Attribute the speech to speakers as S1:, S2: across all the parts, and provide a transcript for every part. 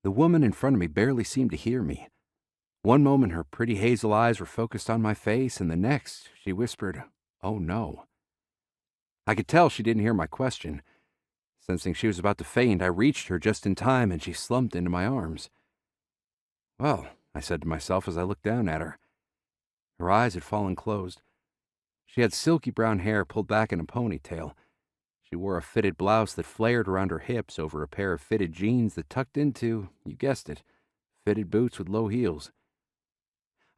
S1: The woman in front of me barely seemed to hear me. One moment her pretty hazel eyes were focused on my face, and the next she whispered, "Oh no." I could tell she didn't hear my question. Sensing she was about to faint, I reached her just in time and she slumped into my arms. "Well," I said to myself as I looked down at her. Her eyes had fallen closed. She had silky brown hair pulled back in a ponytail. She wore a fitted blouse that flared around her hips over a pair of fitted jeans that tucked into, you guessed it, fitted boots with low heels.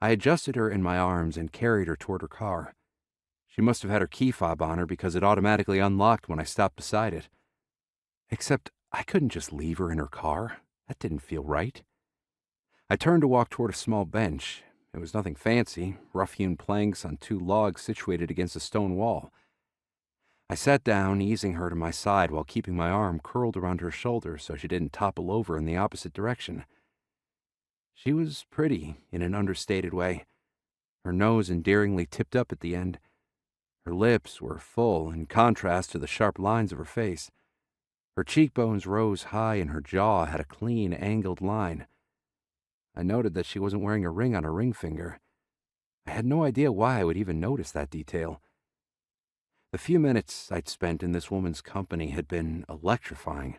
S1: I adjusted her in my arms and carried her toward her car. She must have had her key fob on her because it automatically unlocked when I stopped beside it. Except I couldn't just leave her in her car. That didn't feel right. I turned to walk toward a small bench. It was nothing fancy, rough-hewn planks on two logs situated against a stone wall. I sat down, easing her to my side while keeping my arm curled around her shoulder so she didn't topple over in the opposite direction. She was pretty in an understated way, her nose endearingly tipped up at the end. Her lips were full in contrast to the sharp lines of her face. Her cheekbones rose high and her jaw had a clean, angled line. I noted that she wasn't wearing a ring on her ring finger. I had no idea why I would even notice that detail. The few minutes I'd spent in this woman's company had been electrifying.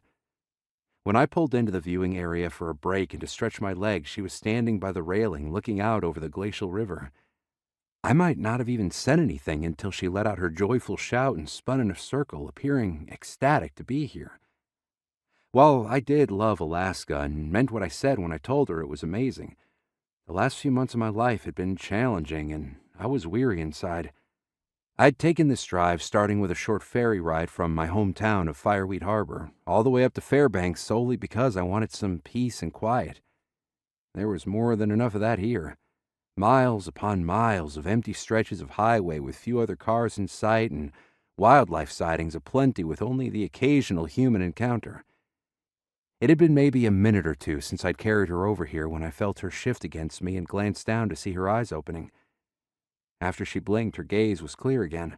S1: When I pulled into the viewing area for a break and to stretch my legs, she was standing by the railing, looking out over the glacial river. I might not have even said anything until she let out her joyful shout and spun in a circle, appearing ecstatic to be here. While I did love Alaska and meant what I said when I told her it was amazing, the last few months of my life had been challenging and I was weary inside. I'd taken this drive starting with a short ferry ride from my hometown of Fireweed Harbor all the way up to Fairbanks solely because I wanted some peace and quiet. There was more than enough of that here. Miles upon miles of empty stretches of highway with few other cars in sight and wildlife sightings aplenty with only the occasional human encounter. It had been maybe a minute or two since I'd carried her over here when I felt her shift against me and glanced down to see her eyes opening. After she blinked, her gaze was clear again.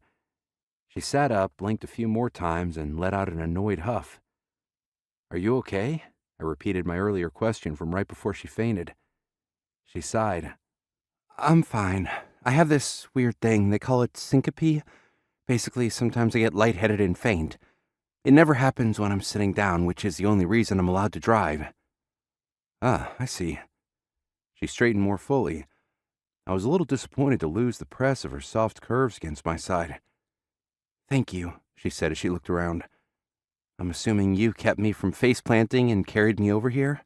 S1: She sat up, blinked a few more times, and let out an annoyed huff. "Are you okay?" I repeated my earlier question from right before she fainted. She sighed. "I'm fine. I have this weird thing. They call it syncope. Basically, sometimes I get lightheaded and faint. It never happens when I'm sitting down, which is the only reason I'm allowed to drive." "Ah, I see." She straightened more fully. I was a little disappointed to lose the press of her soft curves against my side. "Thank you," she said as she looked around. "I'm assuming you kept me from face-planting and carried me over here?"